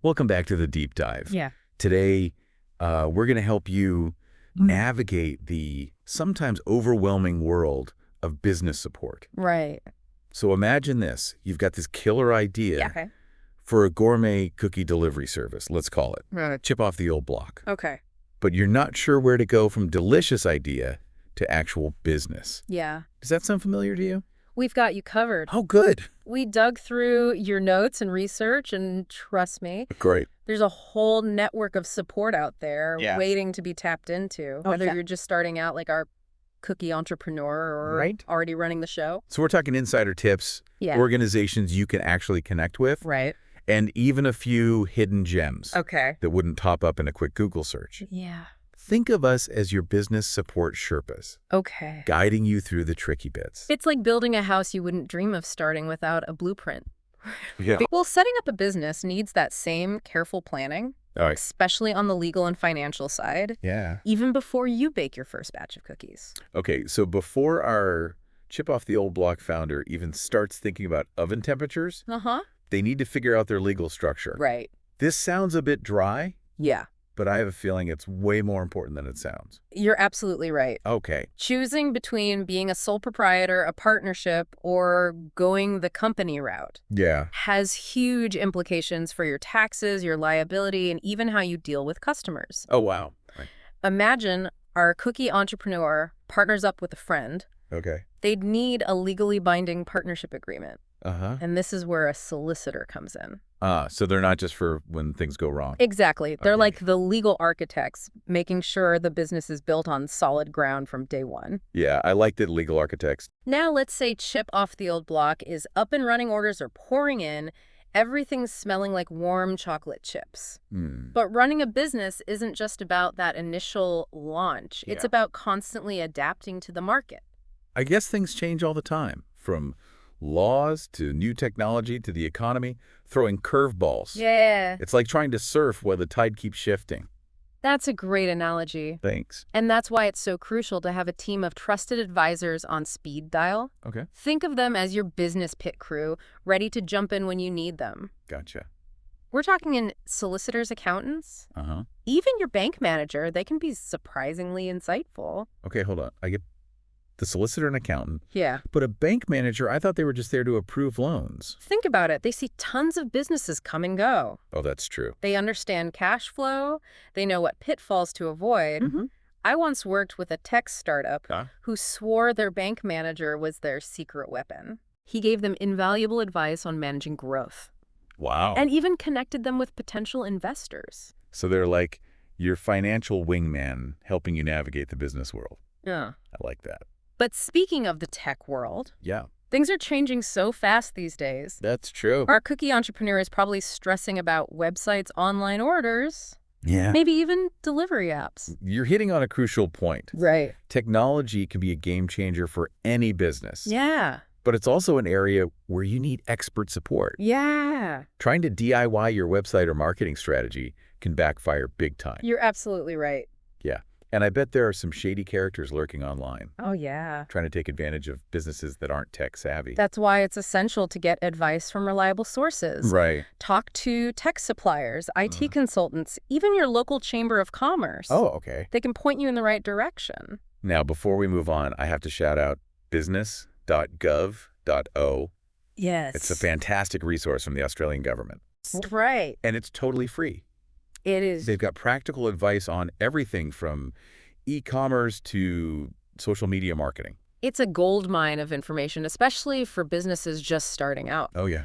Welcome back to the deep dive. Yeah. Today, we're going to help you navigate the sometimes overwhelming world of business support. Right. So imagine this. You've got this killer idea Yeah. Okay. for a gourmet cookie delivery service, let's call it. Right. Chip off the old block. Okay. But you're not sure where to go from delicious idea to actual business. Yeah. Does that sound familiar to you? We've got you covered. Oh, good. We dug through your notes and research, and trust me, Great. there's a whole network of support out there waiting to be tapped into, Oh, whether yeah. you're just starting out like our cookie entrepreneur or Right. already running the show. So we're talking insider tips, Yeah. organizations you can actually connect with, Right. and even a few hidden gems Okay. that wouldn't pop up in a quick Google search. Yeah. Think of us as your business support Sherpas, Okay. guiding you through the tricky bits. It's like building a house you wouldn't dream of starting without a blueprint. Yeah. Well, setting up a business needs that same careful planning, All right. especially on the legal and financial side, Yeah. even before you bake your first batch of cookies. Okay, so before our chip off the old block founder even starts thinking about oven temperatures, Uh-huh. they need to figure out their legal structure. Right. This sounds a bit dry, Yeah. but I have a feeling it's way more important than it sounds. You're absolutely right. Okay. Choosing between being a sole proprietor, a partnership, or going the company route Yeah. has huge implications for your taxes, your liability, and even how you deal with customers. Oh, wow. Right. Imagine our cookie entrepreneur partners up with a friend. Okay. They'd need a legally binding partnership agreement. Uh-huh. And this is where a solicitor comes in. So they're not just for when things go wrong. Exactly. They're Okay. like the legal architects, making sure the business is built on solid ground from day one. Yeah, I like that legal architects. Now let's say Chip Off the Old Block is up and running, orders are pouring in, everything's smelling like warm chocolate chips. But running a business isn't just about that initial launch. It's Yeah. about constantly adapting to the market. I guess things change all the time, from laws to new technology to the economy, throwing curveballs. Yeah. It's like trying to surf while the tide keeps shifting. That's a great analogy. Thanks. And that's why it's so crucial to have a team of trusted advisors on speed dial. Okay. Think of them as your business pit crew, ready to jump in when you need them. Gotcha. We're talking in solicitors, accountants, Uh-huh. even your bank manager. They can be surprisingly insightful. Okay, hold on. I get the solicitor and accountant, Yeah. but a bank manager, I thought they were just there to approve loans. Think about it. They see tons of businesses come and go. Oh, that's true. They understand cash flow. They know what pitfalls to avoid. I once worked with a tech startup who swore their bank manager was their secret weapon. He gave them invaluable advice on managing growth Wow. and even connected them with potential investors. So they're like your financial wingman helping you navigate the business world. Yeah. I like that. But speaking of the tech world, Yeah, things are changing so fast these days. that's true. Our cookie entrepreneur is probably stressing about websites, online orders, Yeah. maybe even delivery apps. You're hitting on a crucial point. Right. Technology can be a game changer for any business. Yeah. But it's also an area where you need expert support. Yeah. Trying to DIY your website or marketing strategy can backfire big time. You're absolutely right. Yeah. And I bet there are some shady characters lurking online, Oh, yeah. trying to take advantage of businesses that aren't tech savvy. That's why it's essential to get advice from reliable sources. Right. Talk to tech suppliers, IT consultants, even your local chamber of commerce. Oh, okay. They can point you in the right direction. Now, before we move on, I have to shout out Business.gov.au. Yes. It's a fantastic resource from the Australian government. Right. And it's totally free. It is. They've got practical advice on everything from e-commerce to social media marketing. It's a gold mine of information, especially for businesses just starting out. Oh, yeah.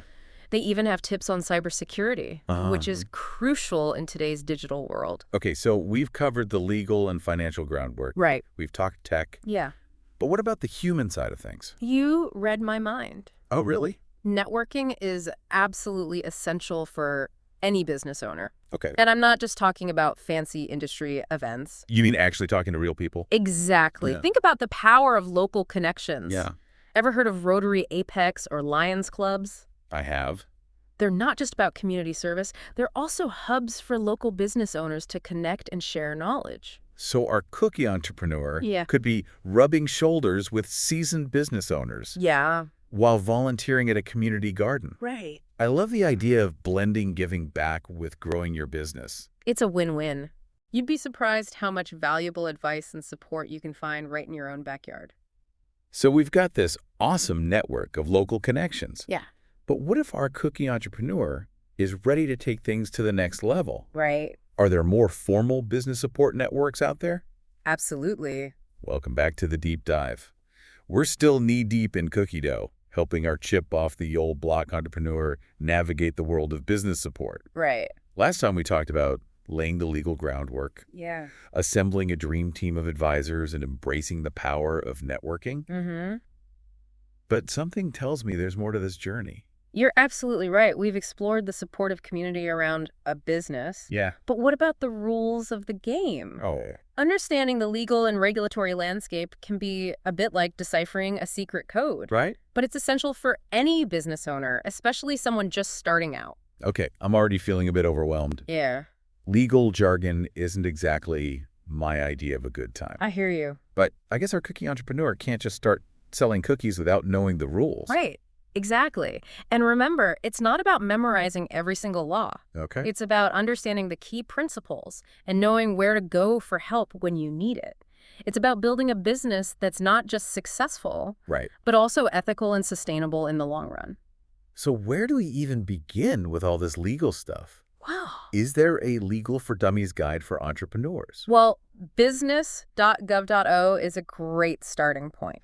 They even have tips on cybersecurity, which is crucial in today's digital world. Okay, so we've covered the legal and financial groundwork. Right. We've talked tech. Yeah. But what about the human side of things? You read my mind. Oh, really? Networking is absolutely essential for any business owner. Okay. And I'm not just talking about fancy industry events. You mean actually talking to real people? Exactly. Yeah. Think about the power of local connections. Yeah. Ever heard of Rotary Apex or Lions Clubs? I have. They're not just about community service. They're also hubs for local business owners to connect and share knowledge. So our cookie entrepreneur Yeah. could be rubbing shoulders with seasoned business owners. Yeah. while volunteering at a community garden. Right. I love the idea of blending giving back with growing your business. It's a win-win. You'd be surprised how much valuable advice and support you can find right in your own backyard. So we've got this awesome network of local connections. Yeah. But what if our cookie entrepreneur is ready to take things to the next level? Right. Are there more formal business support networks out there? Absolutely. Welcome back to the deep dive. We're still knee-deep in cookie dough, helping our chip off the old block entrepreneur navigate the world of business support. Right. Last time we talked about laying the legal groundwork, Yeah. assembling a dream team of advisors, and embracing the power of networking. Mm-hmm. But something tells me there's more to this journey. You're absolutely right. We've explored the supportive community around a business. Yeah. But what about the rules of the game? Oh. Understanding the legal and regulatory landscape can be a bit like deciphering a secret code. Right? But it's essential for any business owner, especially someone just starting out. Okay, I'm already feeling a bit overwhelmed. Yeah. Legal jargon isn't exactly my idea of a good time. I hear you. But I guess our cookie entrepreneur can't just start selling cookies without knowing the rules. Right. Exactly. And remember, it's not about memorizing every single law. Okay. It's about understanding the key principles and knowing where to go for help when you need it. It's about building a business that's not just successful, Right. but also ethical and sustainable in the long run. So where do we even begin with all this legal stuff? Wow. Is there a Legal for Dummies guide for entrepreneurs? Well, Business.gov.au is a great starting point.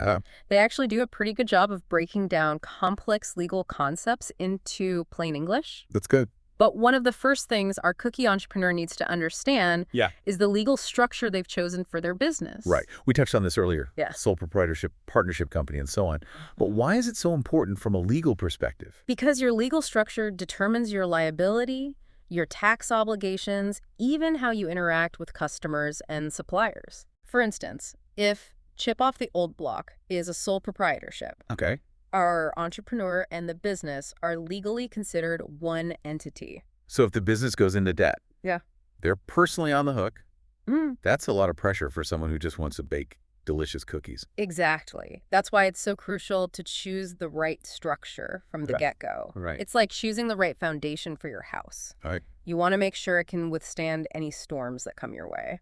They actually do a pretty good job of breaking down complex legal concepts into plain English. That's good. But one of the first things our cookie entrepreneur needs to understand Yeah. is the legal structure they've chosen for their business. Right. We touched on this earlier. Yeah. Sole proprietorship, partnership company, and so on. But why is it so important from a legal perspective? Because your legal structure determines your liability, your tax obligations, even how you interact with customers and suppliers. For instance, if Chip Off the Old Block is a sole proprietorship, Okay. our entrepreneur and the business are legally considered one entity. So if the business goes into debt, Yeah. they're personally on the hook. Mm. That's a lot of pressure for someone who just wants to bake delicious cookies. Exactly. That's why it's so crucial to choose the right structure from the Right. get-go. Right. It's like choosing the right foundation for your house. All right. You want to make sure it can withstand any storms that come your way.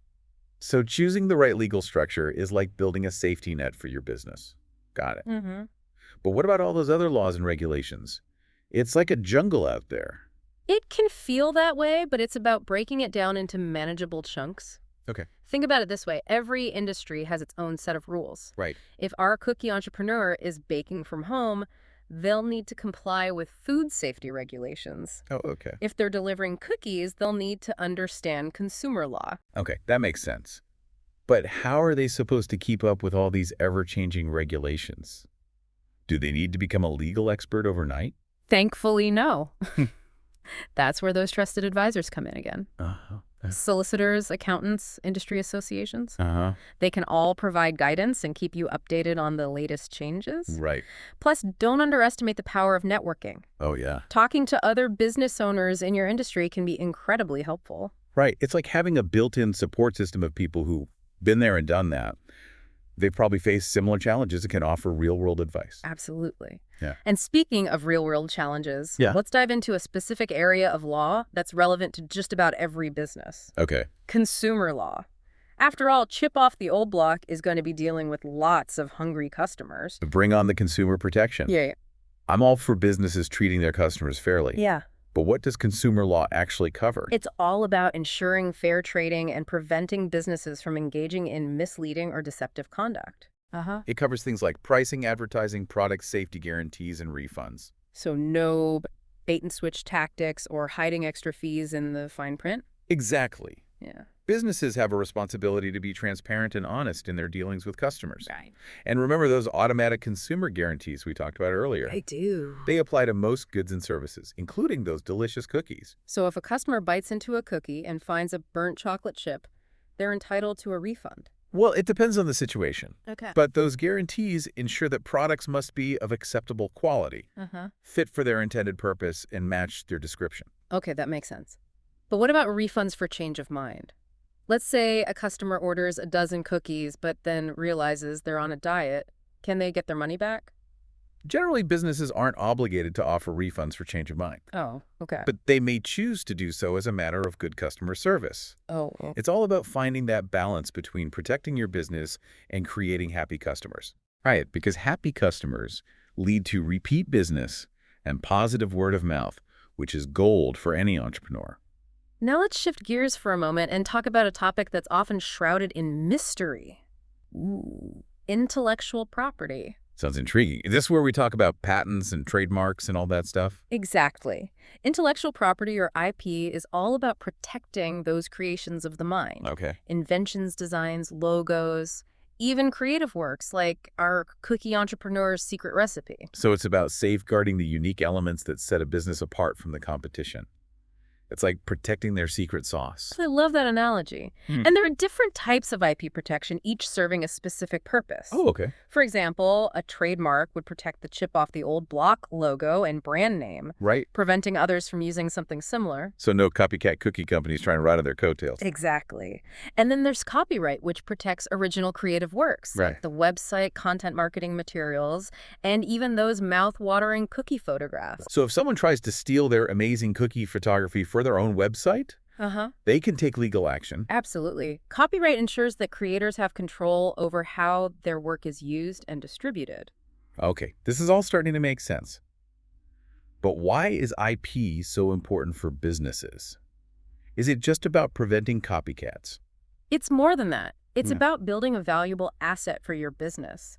So choosing the right legal structure is like building a safety net for your business. Got it. Mm-hmm. But what about all those other laws and regulations? It's like a jungle out there. It can feel that way, but it's about breaking it down into manageable chunks. Okay. Think about it this way. Every industry has its own set of rules. Right. If our cookie entrepreneur is baking from home, they'll need to comply with food safety regulations. Oh, okay. If they're delivering cookies, they'll need to understand consumer law. Okay, that makes sense. But how are they supposed to keep up with all these ever-changing regulations? Do they need to become a legal expert overnight? Thankfully, no. That's where those trusted advisors come in again. Solicitors, accountants, industry associations. They can all provide guidance and keep you updated on the latest changes. Right. Plus, don't underestimate the power of networking. Oh, yeah. Talking to other business owners in your industry can be incredibly helpful. Right. It's like having a built-in support system of people who've been there and done that. They've probably faced similar challenges and can offer real-world advice. Absolutely. Yeah. And speaking of real-world challenges, Yeah. let's dive into a specific area of law that's relevant to just about every business. Okay. Consumer law. After all, Chip Off the Old Block is going to be dealing with lots of hungry customers. Bring on the consumer protection. Yeah. I'm all for businesses treating their customers fairly. Yeah. But what does consumer law actually cover? It's all about ensuring fair trading and preventing businesses from engaging in misleading or deceptive conduct. It covers things like pricing, advertising, product safety guarantees, and refunds. So no bait and switch tactics or hiding extra fees in the fine print? Exactly. Yeah. Businesses have a responsibility to be transparent and honest in their dealings with customers. Right. And remember those automatic consumer guarantees we talked about earlier? I do. They apply to most goods and services, including those delicious cookies. So if a customer bites into a cookie and finds a burnt chocolate chip, they're entitled to a refund. Well, it depends on the situation. Okay. But those guarantees ensure that products must be of acceptable quality, fit for their intended purpose, and match their description. Okay, that makes sense. But what about refunds for change of mind? Let's say a customer orders a dozen cookies but then realizes they're on a diet. Can they get their money back? Generally, businesses aren't obligated to offer refunds for change of mind, Oh, okay. but they may choose to do so as a matter of good customer service. Oh. It's all about finding that balance between protecting your business and creating happy customers. Right, because happy customers lead to repeat business and positive word of mouth, which is gold for any entrepreneur. Now let's shift gears for a moment and talk about a topic that's often shrouded in mystery. Ooh. Intellectual property. Sounds intriguing. Is this where we talk about patents and trademarks and all that stuff? Exactly. Intellectual property, or IP, is all about protecting those creations of the mind. Okay. Inventions, designs, logos, even creative works like our cookie entrepreneur's secret recipe. So it's about safeguarding the unique elements that set a business apart from the competition. It's like protecting their secret sauce. I love that analogy. And there are different types of IP protection, each serving a specific purpose. Oh, okay. For example, a trademark would protect the chip off the old block logo and brand name, Right. preventing others from using something similar. So no copycat cookie companies trying to ride on their coattails. Exactly. And then there's copyright, which protects original creative works, Right. like the website, content marketing materials, and even those mouth-watering cookie photographs. So if someone tries to steal their amazing cookie photography for their own website, they can take legal action. Absolutely. Copyright ensures that creators have control over how their work is used and distributed. Okay, this is all starting to make sense. But why is IP so important for businesses? Is it just about preventing copycats? It's more than that. It's Yeah. about building a valuable asset for your business,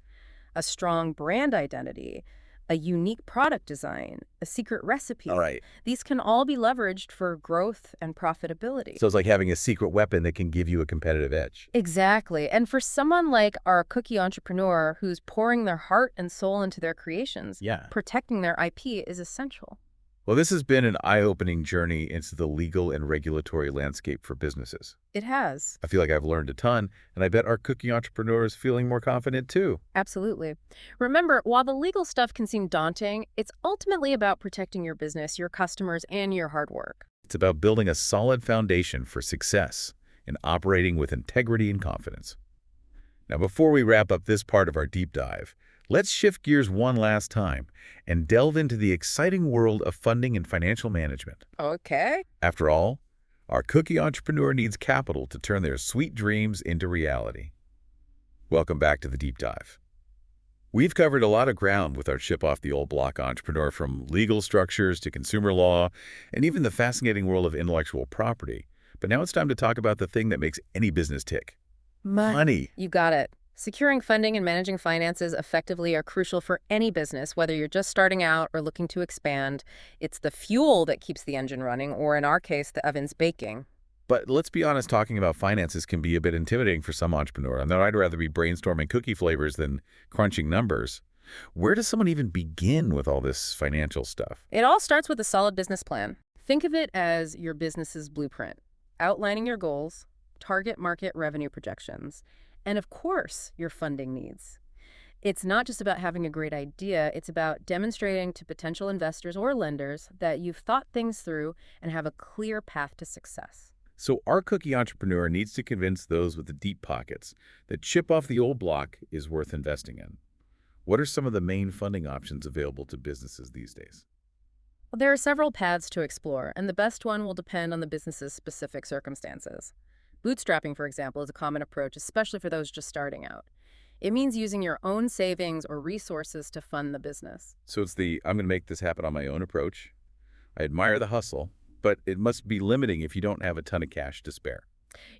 a strong brand identity, a unique product design, a secret recipe. All right. These can all be leveraged for growth and profitability. So it's like having a secret weapon that can give you a competitive edge. Exactly. And for someone like our cookie entrepreneur who's pouring their heart and soul into their creations, Yeah. protecting their IP is essential. Well, this has been an eye-opening journey into the legal and regulatory landscape for businesses. It has. I feel like I've learned a ton, and I bet our cookie entrepreneur is feeling more confident too. Absolutely. Remember, while the legal stuff can seem daunting, it's ultimately about protecting your business, your customers, and your hard work. It's about building a solid foundation for success and operating with integrity and confidence. Now, before we wrap up this part of our deep dive, let's shift gears one last time and delve into the exciting world of funding and financial management. Okay. After all, our cookie entrepreneur needs capital to turn their sweet dreams into reality. Welcome back to the deep dive. We've covered a lot of ground with our chip off the old block entrepreneur, from legal structures to consumer law and even the fascinating world of intellectual property. But now it's time to talk about the thing that makes any business tick. Money. You got it. Securing funding and managing finances effectively are crucial for any business, whether you're just starting out or looking to expand. It's the fuel that keeps the engine running, or in our case, the oven's baking. But let's be honest, talking about finances can be a bit intimidating for some entrepreneur. And I'd rather be brainstorming cookie flavors than crunching numbers. Where does someone even begin with all this financial stuff? It all starts with a solid business plan. Think of it as your business's blueprint, outlining your goals, target market revenue projections, and of course, your funding needs. It's not just about having a great idea, it's about demonstrating to potential investors or lenders that you've thought things through and have a clear path to success. So our cookie entrepreneur needs to convince those with the deep pockets that chip off the old block is worth investing in. What are some of the main funding options available to businesses these days? Well, there are several paths to explore, and the best one will depend on the business's specific circumstances. Bootstrapping, for example, is a common approach, especially for those just starting out. It means using your own savings or resources to fund the business. So it's the I'm going to make this happen on my own approach. I admire the hustle, but it must be limiting if you don't have a ton of cash to spare.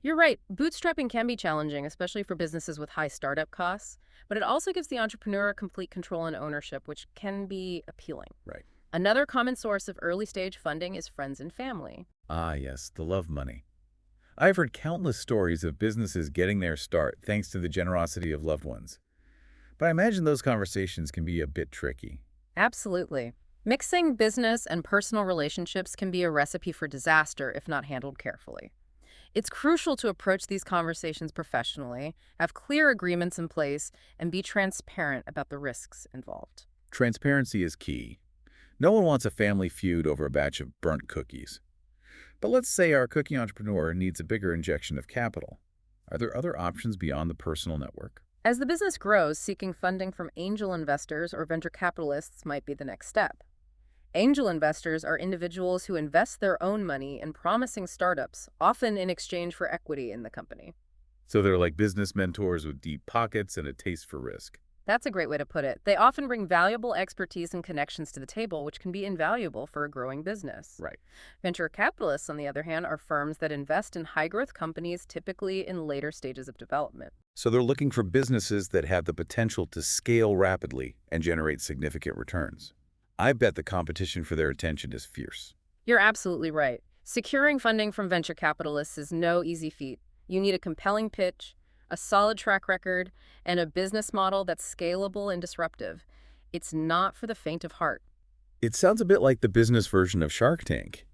You're right. Bootstrapping can be challenging, especially for businesses with high startup costs, but it also gives the entrepreneur complete control and ownership, which can be appealing. Right. Another common source of early-stage funding is friends and family. Ah, yes, the love money. I've heard countless stories of businesses getting their start thanks to the generosity of loved ones. But I imagine those conversations can be a bit tricky. Absolutely. Mixing business and personal relationships can be a recipe for disaster if not handled carefully. It's crucial to approach these conversations professionally, have clear agreements in place, and be transparent about the risks involved. Transparency is key. No one wants a family feud over a batch of burnt cookies. But let's say our cookie entrepreneur needs a bigger injection of capital. Are there other options beyond the personal network? As the business grows, seeking funding from angel investors or venture capitalists might be the next step. Angel investors are individuals who invest their own money in promising startups, often in exchange for equity in the company. So they're like business mentors with deep pockets and a taste for risk. That's a great way to put it. They often bring valuable expertise and connections to the table, which can be invaluable for a growing business. Right. Venture capitalists, on the other hand, are firms that invest in high-growth companies, typically in later stages of development. So they're looking for businesses that have the potential to scale rapidly and generate significant returns. I bet the competition for their attention is fierce. You're absolutely right. Securing funding from venture capitalists is no easy feat. You need a compelling pitch, a solid track record, and a business model that's scalable and disruptive. It's not for the faint of heart. It sounds a bit like the business version of Shark Tank.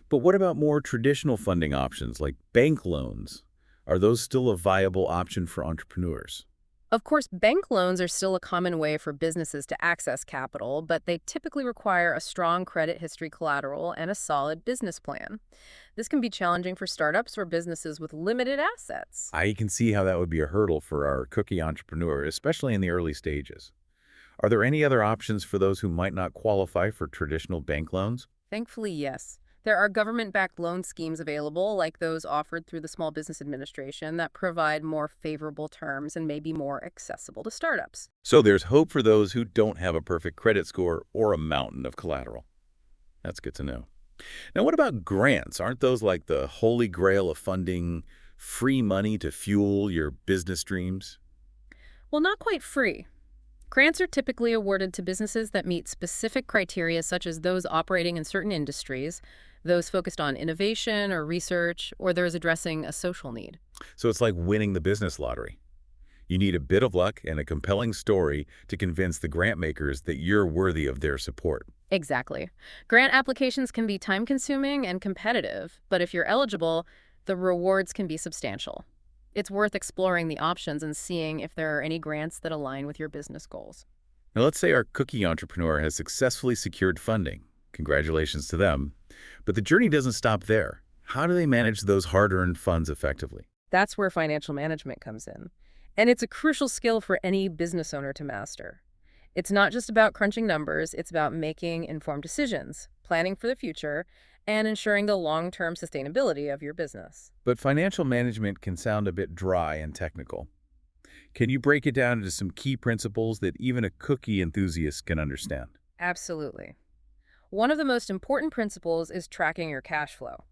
But what about more traditional funding options like bank loans? Are those still a viable option for entrepreneurs? Of course, bank loans are still a common way for businesses to access capital, but they typically require a strong credit history collateral and a solid business plan. This can be challenging for startups or businesses with limited assets. I can see how that would be a hurdle for our cookie entrepreneur, especially in the early stages. Are there any other options for those who might not qualify for traditional bank loans? Thankfully, yes. There are government-backed loan schemes available, like those offered through the Small Business Administration, that provide more favorable terms and may be more accessible to startups. So there's hope for those who don't have a perfect credit score or a mountain of collateral. That's good to know. Now, what about grants? Aren't those like the holy grail of funding free money to fuel your business dreams? Well, not quite free. Grants are typically awarded to businesses that meet specific criteria, such as those operating in certain industries, those focused on innovation or research, or those addressing a social need. So it's like winning the business lottery. You need a bit of luck and a compelling story to convince the grant makers that you're worthy of their support. Exactly. Grant applications can be time-consuming and competitive, but if you're eligible, the rewards can be substantial. It's worth exploring the options and seeing if there are any grants that align with your business goals. Now, let's say our cookie entrepreneur has successfully secured funding. Congratulations to them. But the journey doesn't stop there. How do they manage those hard-earned funds effectively? That's where financial management comes in. And it's a crucial skill for any business owner to master. It's not just about crunching numbers, it's about making informed decisions, planning for the future, and ensuring the long-term sustainability of your business. But financial management can sound a bit dry and technical. Can you break it down into some key principles that even a cookie enthusiast can understand? Absolutely. One of the most important principles is tracking your cash flow.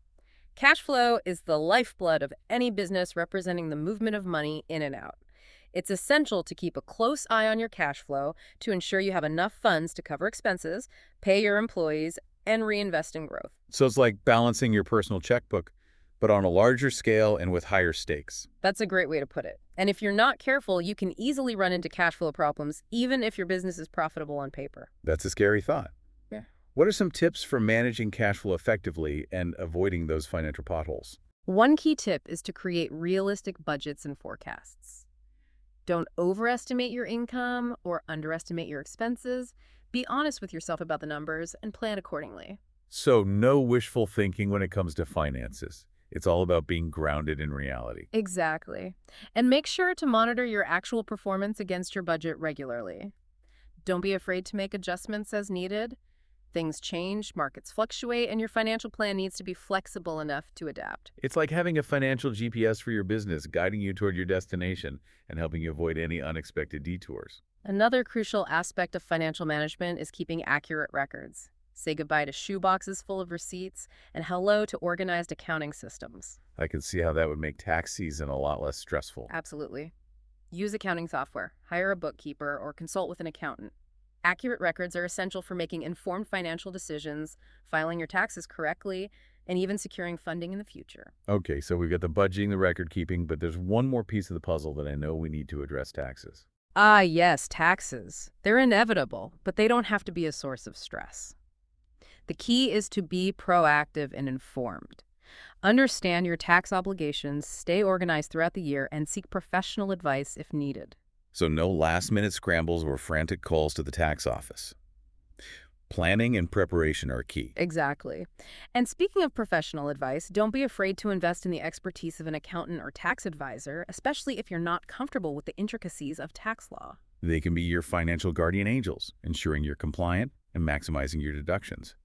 Cash flow is the lifeblood of any business, representing the movement of money in and out. It's essential to keep a close eye on your cash flow to ensure you have enough funds to cover expenses, pay your employees, and reinvest in growth. So it's like balancing your personal checkbook, but on a larger scale and with higher stakes. That's a great way to put it. And if you're not careful, you can easily run into cash flow problems, even if your business is profitable on paper. That's a scary thought. Yeah. What are some tips for managing cash flow effectively and avoiding those financial potholes? One key tip is to create realistic budgets and forecasts. Don't overestimate your income or underestimate your expenses. Be honest with yourself about the numbers and plan accordingly. So no wishful thinking when it comes to finances. It's all about being grounded in reality. Exactly. And make sure to monitor your actual performance against your budget regularly. Don't be afraid to make adjustments as needed. Things change, markets fluctuate, and your financial plan needs to be flexible enough to adapt. It's like having a financial GPS for your business, guiding you toward your destination and helping you avoid any unexpected detours. Another crucial aspect of financial management is keeping accurate records. Say goodbye to shoeboxes full of receipts and hello to organized accounting systems. I can see how that would make tax season a lot less stressful. Absolutely. Use accounting software, hire a bookkeeper, or consult with an accountant. Accurate records are essential for making informed financial decisions, filing your taxes correctly, and even securing funding in the future. Okay, so we've got the budgeting, the record keeping, but there's one more piece of the puzzle that I know we need to address: taxes. Ah, yes, taxes. They're inevitable, but they don't have to be a source of stress. The key is to be proactive and informed. Understand your tax obligations, stay organized throughout the year, and seek professional advice if needed. So no last-minute scrambles or frantic calls to the tax office. Planning and preparation are key. Exactly. And speaking of professional advice, don't be afraid to invest in the expertise of an accountant or tax advisor, especially if you're not comfortable with the intricacies of tax law. They can be your financial guardian angels, ensuring you're compliant and maximizing your deductions.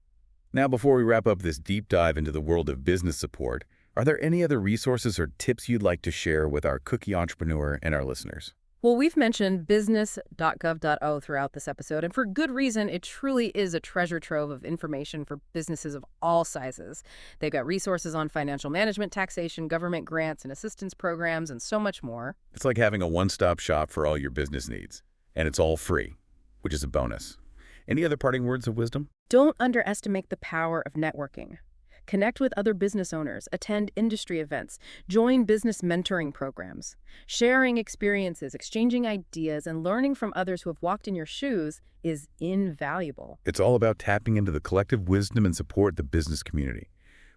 Now, before we wrap up this deep dive into the world of business support, are there any other resources or tips you'd like to share with our cookie entrepreneur and our listeners? Well, we've mentioned Business.gov.au throughout this episode, and for good reason. It truly is a treasure trove of information for businesses of all sizes. They've got resources on financial management, taxation, government grants and assistance programs, and so much more. It's like having a one-stop shop for all your business needs, and it's all free, which is a bonus. Any other parting words of wisdom? Don't underestimate the power of networking. Connect with other business owners, attend industry events, join business mentoring programs. Sharing experiences, exchanging ideas, and learning from others who have walked in your shoes is invaluable. It's all about tapping into the collective wisdom and support of the business community.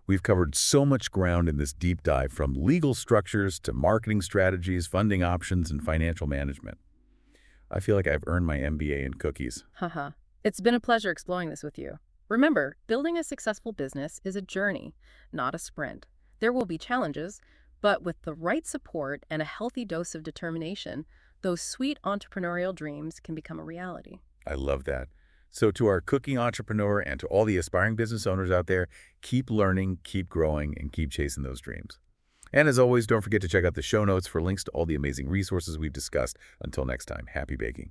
We've covered so much ground in this deep dive, from legal structures to marketing strategies, funding options, and financial management. I feel like I've earned my MBA in cookies. Haha. It's been a pleasure exploring this with you. Remember, building a successful business is a journey, not a sprint. There will be challenges, but with the right support and a healthy dose of determination, those sweet entrepreneurial dreams can become a reality. I love that. So to our cookie entrepreneur and to all the aspiring business owners out there, keep learning, keep growing, and keep chasing those dreams. And as always, don't forget to check out the show notes for links to all the amazing resources we've discussed. Until next time, happy baking.